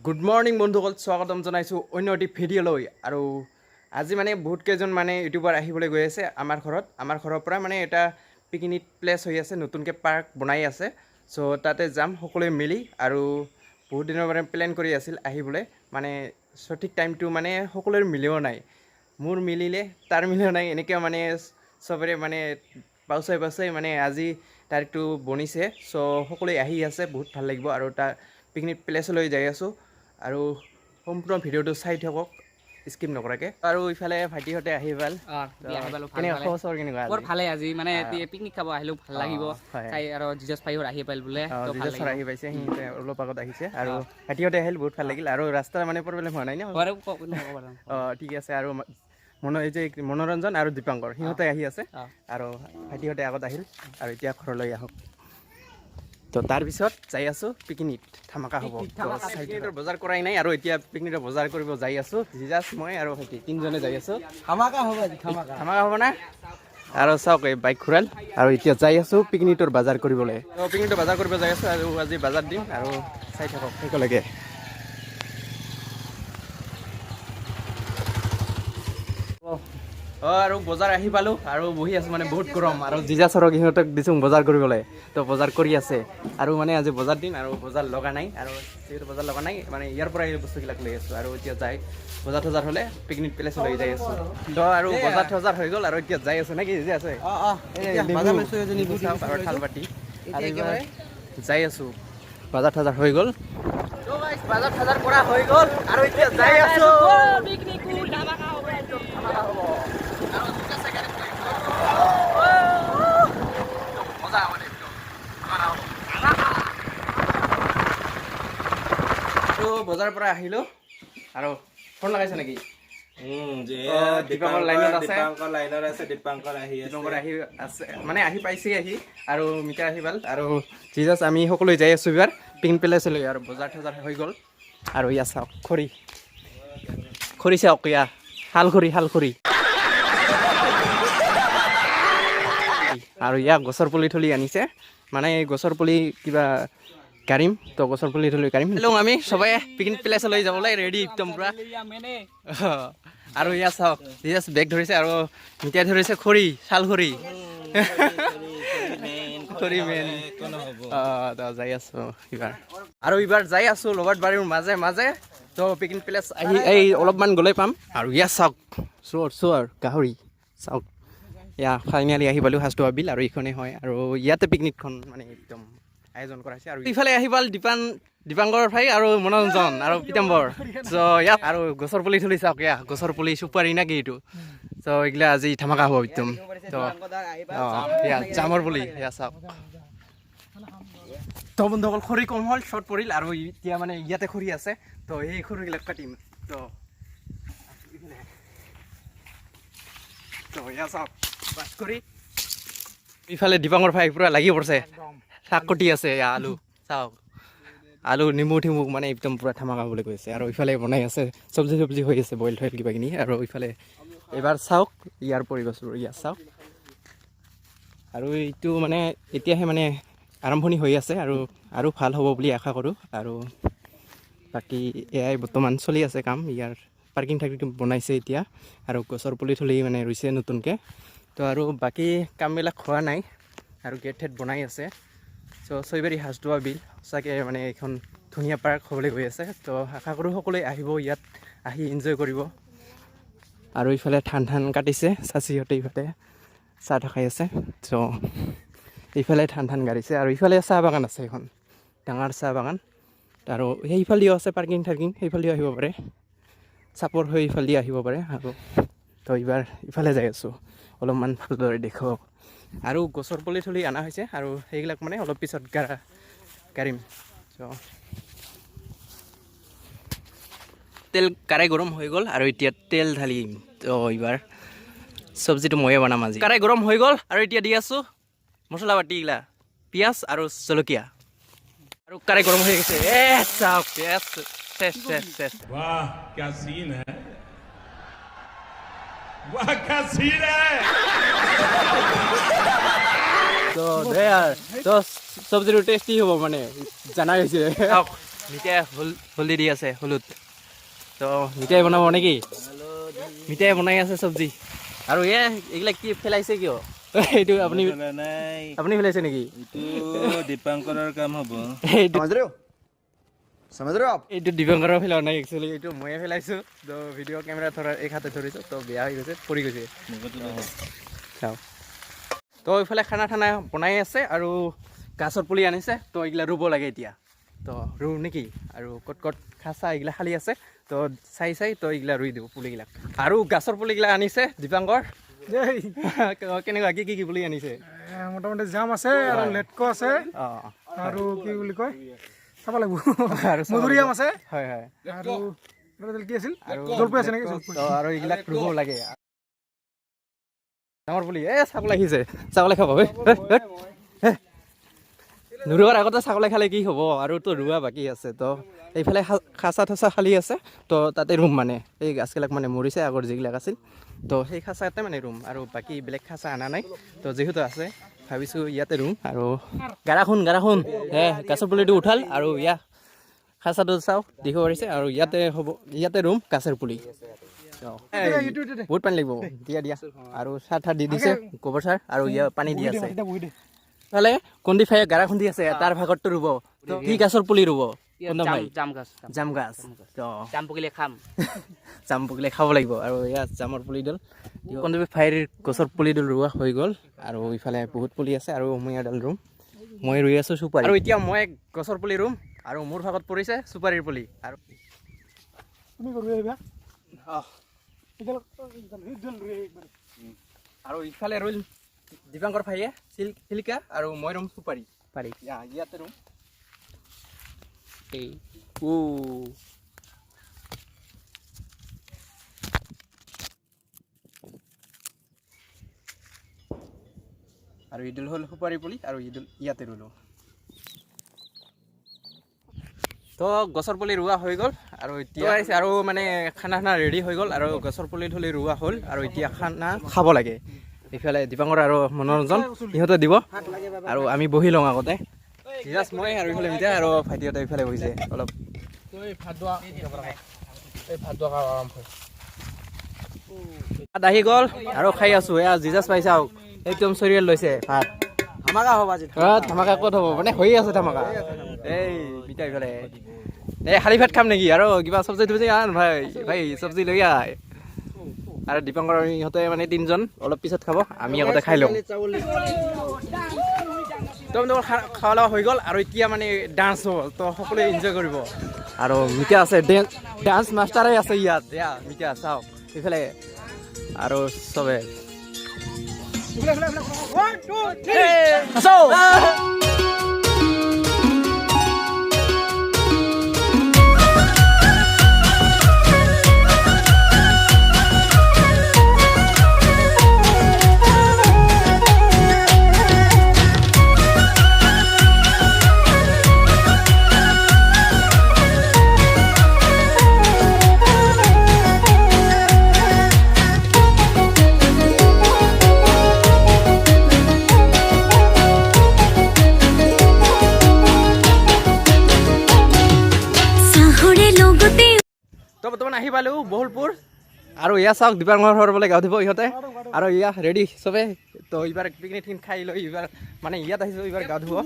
Good morning বন্ধুসকল, স্বাগতম জনাইছোঁ অন্য এটি ভিডিঅ'লৈ। আৰু আজি মানে বহুত কেইজন মানে ইউটিউবাৰ আহিবলৈ গৈ আছে আমাৰ ঘৰৰ পৰা মানে এটা পিকনিক প্লেচ হৈ আছে, নতুনকৈ পাৰ্ক বনাই আছে। চ' তাতে যাম সকলোৱে মিলি। আৰু বহুত দিনৰ মানে প্লেন কৰি আছিল আহিবলৈ, মানে সঠিক টাইমটো মানে সকলোৰে মিলিও নাই, মোৰ মিলিলে তাৰ মিলিও নাই, এনেকৈ মানে চবৰে মানে পাউচাই মানে আজি তাৰিখটো বনিছে। চ' সকলোৱে আহি আছে, বহুত ভাল লাগিব। আৰু তাৰ পিকনিক প্লেচলৈ যাই আছোঁ আৰু সম্পূৰ্ণ ভিডিঅ'টো চাই থাকক স্কিপ নকৰাকৈ। আৰু ইফালে ভাইটিহঁতে আহি পাল। কেনেকুৱা বৰ ভালে আজি মানে পিকনিক খাব আহিলোঁ, ভাল লাগিব চাই। আৰু জিজাছ ভাইহঁত আহি পাল বোলে, জিজাছৰ আহি পাইছে, সিহঁতে অলপ আগত আহিছে। আৰু ভাইটিহঁতে আহিল, বহুত ভাল লাগিল। আৰু ৰাস্তা মানে প্ৰব্লেম হোৱা নাই ন? ঠিক আছে। আৰু এই যে মনোৰঞ্জন আৰু দীপাংকৰ সিহঁতে আহি আছে, আৰু ভাইটিহঁতে আগত আহিল। আৰু এতিয়া ঘৰলৈ আহক। তো তাৰপিছত যাই আছোঁ পিকনিক, ধামাকা হ'ব। পিকনিকৰ বজাৰ কৰাই নাই, আৰু এতিয়া পিকনিকৰ বজাৰ কৰিব যাই আছোঁ। জিজাছ, মই আৰু ভাইটি তিনিজনে যাই আছোঁ। ধামাকা হ'ব না? আৰু চাওক, এই বাইক ঘূৰাল। আৰু এতিয়া যাই আছোঁ পিকনিকৰ বজাৰ কৰিবলৈ। তো পিকনিকৰ বজাৰ কৰিব যাই আছোঁ, আৰু আজি বজাৰ দিম। আৰু চাই থাকক একেলগে। আৰু বজাৰ আহি পালোঁ, আৰু বহি আছোঁ, মানে বহুত গৰম। আৰু জিজাছৰক সিহঁতক দিছোঁ বজাৰ কৰিবলৈ, তো বজাৰ কৰি আছে। আৰু মানে আজি বজাৰ দিম, আৰু বজাৰ লগা নাই। আৰু যিহেতু বজাৰ লগা নাই, মানে ইয়াৰ পৰাই বস্তুবিলাক লৈ আছোঁ। আৰু এতিয়া যাই বজাৰ থজাৰ হ'লে পিকনিক প্লেচ লৈ যাই আছোঁ। তো আৰু বজাৰ থজাৰ হৈ গ'ল, আৰু এতিয়া যাই আছোঁ নেকি? যে আছে থাল বাটি, আৰু যাই আছোঁ। বজাৰ থজাৰ হৈ গ'ল, বজাৰ থজাৰ কৰা হৈ গ'ল, আৰু এতিয়া যাই আছোঁ। বজাৰৰ পৰা আহিলোঁ, আৰু ফোন লগাইছে নেকি? দীপাংকৰ লাইনত আছে, দীপাংকৰ আহি আছে, মানে আহি পাইছে আহি। আৰু মিতা আহি পাল। আৰু জিজাছ, আমি সকলোৱে যাই আছোঁ এইবাৰ পিকনিক প্লেচলৈ। আৰু বজাৰ থজাৰ হৈ গ'ল। আৰু ইয়াত চাওক খৰি চাওক, ইয়া শাল খৰি। আৰু ইয়াক গছৰ পুলি থলি আনিছে, মানে এই গছৰ পুলি কিবা কাঢ়িম, তো গছৰ পুলি থলি কাঢ়িম। আমি সবাই পিকনিক প্লেচলৈ যাবলৈ ৰেডি একদম পুৰা। আৰু ইয়াত চাওক, জিজাছ বেগ ধৰিছে, আৰু মিঠাই ধৰিছে শাল খৰি মেইন। যাই আছোঁ এইবাৰ। আৰু এইবাৰ যাই আছোঁ লবাৰবাৰীৰ মাজে তো পিকনিক প্লেচ আহি এই অলপমান গ'লে পাম। আৰু ইয়াত চাওক, চোৰ গাহৰি চাওক। ফাইনেলি আহি পালোঁ hashdoba বিল, আৰু এইখনেই হয়। আৰু ইয়াতে পিকনিকখন মানে একদম আয়োজন কৰাইছে। আৰু ইফালে আহি পাল দীপাংকৰ ভাই, আৰু মনোৰঞ্জন, আৰু পিতাম্বৰ। চ' ইয়াত আৰু গছৰ পুলি থলি চাওক, গছৰ পুলি চুপাৰি না কি এইটো। চ' এইগিলা আজি ধামাকা হ'ব একদম। তো জামৰ পুলি চাওক। তো বন্ধুসকল, খৰি কম হ'ল, শ্বৰ্ট পৰিল। আৰু এতিয়া মানে ইয়াতে খৰি আছে, তো এই খৰিবিলাক কাটিম। তো ইয়াত চাওক বাছ কৰি। ইফালে দীপাংকৰ ভাই পুৰা লাগি পৰিছে, শাক কটি আছে। আলু চাওক, আলু নিমু মানে একদম পুৰা ধামাকা বুলি কৈছে। আৰু ইফালে বনাই আছে, চব্জি হৈ আছে, বইল থইল কিবা কিনি। আৰু ইফালে এইবাৰ চাওক ইয়াৰ পৰিৱেশটো, ইয়াত চাওক। আৰু এইটো মানে এতিয়াহে মানে আৰম্ভণি হৈ আছে, আৰু ভাল হ'ব বুলি আশা কৰোঁ। আৰু বাকী এয়াই বৰ্তমান চলি আছে কাম। ইয়াৰ পাৰ্কিং বনাইছে এতিয়া, আৰু গছৰ পুলি থলি মানে ৰুইছে নতুনকৈ। তো আৰু বাকী কামবিলাক হোৱা নাই, আৰু গেট বনাই আছে। চ' চৈবাৰী hashdoba বিল সঁচাকৈ মানে এইখন ধুনীয়া পাৰ্ক হ'বলৈ গৈ আছে। তো আশা কৰোঁ সকলোৱে আহিব, ইয়াত আহি এনজয় কৰিব। আৰু ইফালে ধান কাটিছে, চাচিহঁতে ইফালে চাহ খাই আছে। চ' এইফালে ধান গাড়িছে, আৰু ইফালে চাহ বাগান আছে, এখন ডাঙৰ চাহ বাগান। আৰু সেইফালেও আছে পাৰ্কিং, সেইফালেও আহিব পাৰে, চাপৰ হৈ ইফালে আহিব পাৰে। আৰু তো এইবাৰ ইফালে যাই আছোঁ, অলপমান ভালদৰে দেখুৱাওক। আৰু গছৰ পুলি থলি অনা হৈছে, আৰু সেইবিলাক মানে অলপ পিছত কাঢ়িম। তেল কাৰাই গৰম হৈ গ'ল, আৰু এতিয়া তেল ঢালিম। তো এইবাৰ চব্জিটো ময়ে বনাম আজি। কাৰাই গৰম হৈ গ'ল, আৰু এতিয়া দি আছোঁ মছলা পাতিগিলা, পিঁয়াজ আৰু জলকীয়া। আৰু কাৰাই গৰম হৈ গৈছে, চাওক পিঁয়াজ শেষ। वाह क्या सीन है, वाह क्या सीन है। তো চব্জিটো টেষ্টি হ'ব মানে জানা গৈছে। মিঠাই হলদি দি আছে হলুদ তো মিঠাই বনাব নেকি মিঠাই বনাই আছে চব্জি আৰু এইবিলাক কি ফেলাইছে কিয় এইটো আপুনি আপুনি ফেলাইছে নেকি দীপাংকৰৰ কাম হ'ব এইটো দীপাংকৰৰ ফেলোৱা নাই একচুৱেলি এইটো ময়ে ফেলাইছোঁ তো ভিডিঅ' কেমেৰা ধৰা এক হাতে ধৰিছোঁ তো বেয়া হৈ গৈছে পৰি গৈছে চাওঁ তো এইফালে খানা ঠানা বনাই আছে আৰু গাছৰ পুলি আনিছে তো এইগিলা ৰুব লাগে এতিয়া তো ৰুওঁ নেকি আৰু ক'ত ক'ত খাচা এইগিলা খালী আছে তো চাই তো এইগিলা ৰুই দিব পুলিগিলাক আৰু গাছৰ পুলিগিলা আনিছে দীপাংকৰ কেনেকুৱা কি পুলি আনিছে মোটামুটি জাম আছে আৰু লেটকো আছে আৰু কি বুলি কয় চাব লাগিব আৰু মধুৰি আম আছে হয় হয় আৰু কি আছিল আৰু জলপাই আছে নেকি তো আৰু এইগিলাক ৰুব লাগে ডাঙৰ পুলি ছাগলী আহিছে ছাগলী খাব নুৰুৱাৰ আগতে ছাগলী খালে কি হ'ব আৰু তো ৰোৱা বাকী আছে তো এইফালে খাচা ঠাচা খালী আছে তো তাতে ৰুম মানে এই গাছবিলাক মানে মৰিছে আগৰ যিবিলাক আছিল তো সেই খাচাতে মানে ৰুম আৰু বাকী বেলেগ খাচা অনা নাই তো যিহেতু আছে ভাবিছোঁ ইয়াতে ৰুম আৰু গাৰাখোন গাছৰ পুলিটো উঠাল আৰু খাচাটো চাওঁ দেখিব পাৰিছে আৰু ইয়াতে ৰুম গাছৰ পুলি বহুত পানী লাগিব দিয়া আৰু সাৰ ঠাৰ দি দিছে গোবৰ সাৰ আৰু পানী দি আছে ফালে কন্দি ফাই গাৰা খুন্দি আছে তাৰ ভাগতটো ৰুব কি গাছৰ পুলি ৰুব জাম গাছ জাম পকিলে খাম জাম পকিলে খাব লাগিব আৰু জামৰ পুলিডাল কন্দি ফাইৰ গছৰ পুলিডাল ৰোৱা হৈ গ'ল আৰু ইফালে বহুত পুলি আছে আৰু মই এডাল ৰুম মই ৰুই আছোঁ চুপাৰি আৰু এতিয়া মই গছৰ পুলি ৰুম আৰু মোৰ ভাগত পৰিছে চুপাৰিৰ পুলি আৰু তুমি ৰুই আহিবা আৰু ইফালে ৰুল দীপাংকৰ ভাইয়ে চিলিকা আৰু মই ৰুম চুপাৰি পাৰি ইয়াতে ৰুম আৰু ইডুল হ'ল সুপাৰি পুলি আৰু ইডুল ইয়াতে ৰুলোঁ তো গছৰ পুলি ৰোৱা হৈ গ'ল আৰু এতিয়া আৰু মানে খানা ৰেডি হৈ গ'ল আৰু গছৰ পুলি থলি ৰোৱা হ'ল আৰু এতিয়া খানা খাব লাগে এইফালে দীপাংকৰ আৰু মনোৰঞ্জন সিহঁতে দিব আৰু আমি বহি লওঁ আগতে জাষ্ট মই আৰু এইফালে মিঠাই আৰু ভাইটিহঁতে এইফালে বহিছে অলপ ভাত আহি গ'ল আৰু খাই আছোঁ জিজাছ পাইছা একদম চৰিয়েল লৈছে ভাত ধামাকা হ'ব আজি ধামাকা ক'ত হ'ব মানে হৈয়ে আছে ধামাকা এই মিঠাই এইফালে শালি ভাত খাম নেকি আৰু কিবা চব্জি তব্জি আন ভাই চব্জি লৈ আহ আৰু দীপাংকৰ ইহঁতে মানে তিনিজন অলপ পিছত খাব আমি আগতে খাই লওঁ খোৱা লোৱা হৈ গ'ল আৰু এতিয়া মানে ডান্স হ'ব তো সকলোৱে এনজয় কৰিব আৰু মিঠা আছে ডান্স মাষ্টাৰে আছে ইয়াত মিঠা চাওক এইফালে আৰু চবে তো বৰ্তমান আহি পালোঁ বহুলপুৰ আৰু চাওক দীপাংকৰ ঘৰ বোলে গা ধুব ইহঁতে আৰু ৰেডি চবে তো এইবাৰ পিকনিক খাই লৈ এইবাৰ মানে ইয়াত আহিছোঁ এইবাৰ গা ধুব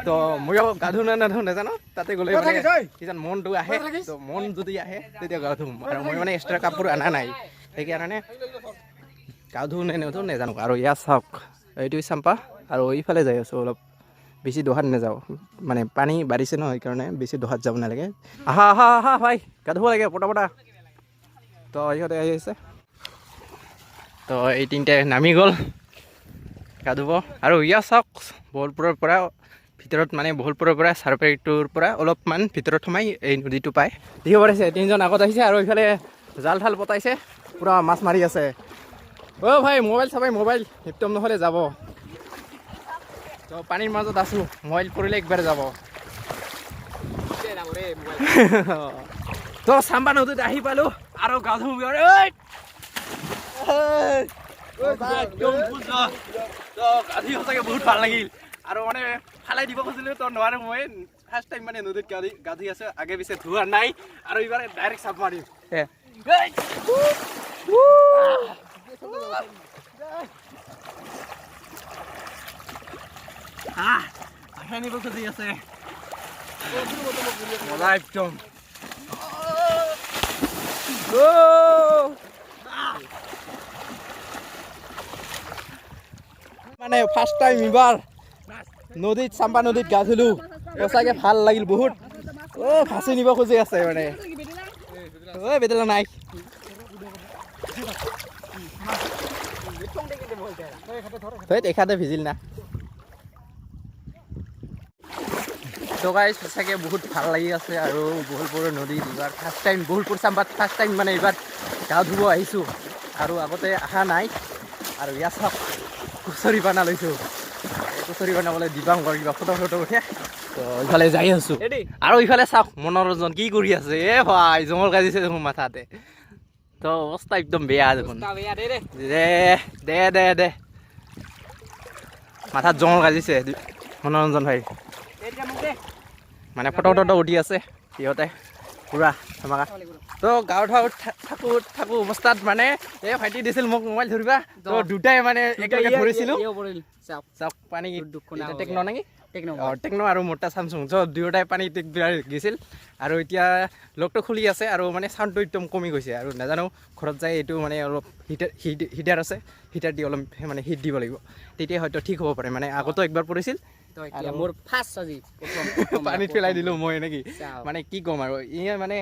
তো মই গা ধুও নাজানো তাতে গ'লে মানে কিজান মনটো আহে তো মন যদি আহে তেতিয়া গা ধুম আৰু মই মানে এক্সট্ৰা কাপোৰ অনা নাই সেইকাৰণে গা ধুও নুধো নাজানো আৰু চাওক এইটোৱে চাম্পা আৰু এইফালে যাই আছোঁ অলপ বেছি দহাত নাযাওঁ মানে পানী বাঢ়িছে ন সেইকাৰণে বেছি দহাত যাব নালাগে আহা ভাই গা ধুব লাগে পটা তো ইহঁতে আহি আছে তো এই তিনিটাই নামি গ'ল গা ধুব আৰু চাওক বহুলপুৰৰ পৰা ভিতৰত মানে বহুলপুৰৰ পৰা চাৰপেটোৰ পৰা অলপমান ভিতৰত সোমাই এই নদীটো পায় দেখিব পাৰিছে তিনিজন আগত আহিছে আৰু এইফালে জাল ঠাল পতাইছে পূৰা মাছ মাৰি আছে ভাই মোবাইল চাবাই মোবাইল একদম নহ'লে যাব তো পানীৰ মাজত আছোঁ মোবাইল পৰিলে একবাৰ যাব তো চাম্বা নদীত আহি পালোঁ আৰু গা ধুম সঁচাকৈ বহুত ভাল লাগিল আৰু মানে ফালাই দিব খুজিলোঁ তো নোৱাৰোঁ মই ফাৰ্ষ্ট টাইম মানে নদীত গা ধুই আছে আগে পিছে ধোৱা নাই আৰু এইবাৰ ডাইৰেক্ট চাপ মাৰিম আশা নিব খুজি আছে মজা একদম মানে ফাৰ্ষ্ট টাইম এইবাৰ নদীত চাম্পা নদীত গা ধুলো সঁচাকে ভাল লাগিল বহুত ফাঁচি নিব খুজি আছে মানে বেটেলা নাই এখাতে ভিজিল না তো গাইজ সঁচাকে বহুত ভাল লাগি আছে আৰু বহলপুৰৰ নদীত এইবাৰ ফাৰ্ষ্ট টাইম বহলপুৰ চাম্পাত ফাৰ্ষ্ট টাইম মানে এইবাৰ গা ধুব আহিছোঁ আৰু আগতে অহা নাই আৰু ইয়াত চাওক কুচৰি পানা লৈছোঁ কুচৰি বনাবলৈ দিবাংকৰ কিবা ফটো উঠে তো ইফালে যাই আছোঁ আৰু ইফালে চাওক মনোৰঞ্জন কি কৰি আছে ভাই জঙল গাজিছে দেখোন মাথাতে তো অৱস্থা একদম বেয়া দেখোন দে মাথাত জঙল গাজিছে মনোৰঞ্জন ভাই মানে ফটো উঠি আছে সিহঁতে পুৰা ধমাকা তো গাঁৱত থাকোঁ অৱস্থাত মানে এই ভাইটি দিছিল মোক মোবাইল ধৰিবা তো দুটাই মানে একেলগে ধৰিছিলোঁ চাওক পানী টেকনো নেকি টেকনো আৰু মোটা চামচুং দুয়োটাই পানীত গৈছিল আৰু এতিয়া লগটো খুলি আছে আৰু মানে চাউণ্ডটো একদম কমি গৈছে আৰু নাজানো ঘৰত যাই এইটো মানে অলপ হিটাৰ আছে হিটাৰ দি অলপ মানে হিট দিব লাগিব তেতিয়া হয়তো ঠিক হ'ব পাৰে মানে আগতো একবাৰ পৰিছিল মোৰ ফাৰ্ষ্ট আজি পানীত পেলাই দিলোঁ মই নেকি মানে কি ক'ম আৰু ইয়ে মানে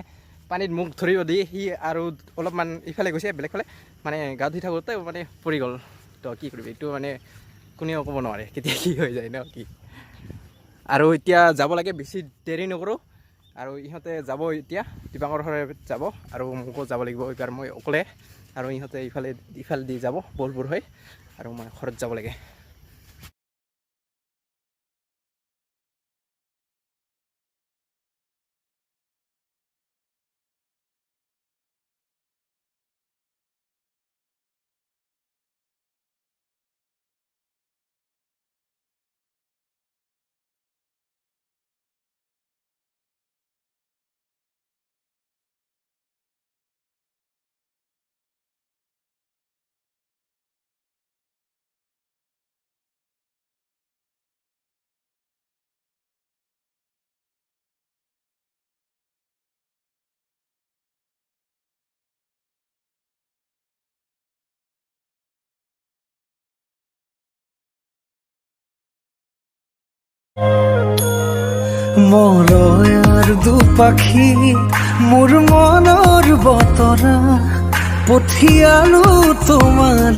পানীত মুখ ধৰিব দি সি আৰু অলপমান ইফালে গৈছে বেলেগ ফালে মানে গা ধুই থাকোঁতে মানে পৰি গ'ল তো কি কৰিবি এইটো মানে কোনেও ক'ব নোৱাৰে কেতিয়া কি হৈ যায় ন কি আৰু এতিয়া যাব লাগে বেছি দেৰি নকৰোঁ আৰু ইহঁতে যাব এতিয়া দিবাংকৰ ঘৰে যাব আৰু মোকো যাব লাগিব এইবাৰ মই অকলে আৰু ইহঁতে ইফালে দি যাব বলপুৰ হৈ আৰু মই ঘৰত যাব লাগে মৰয়াৰ দুপাখি মোৰ মনৰ বতৰা পঠিয়ালো তোমাৰ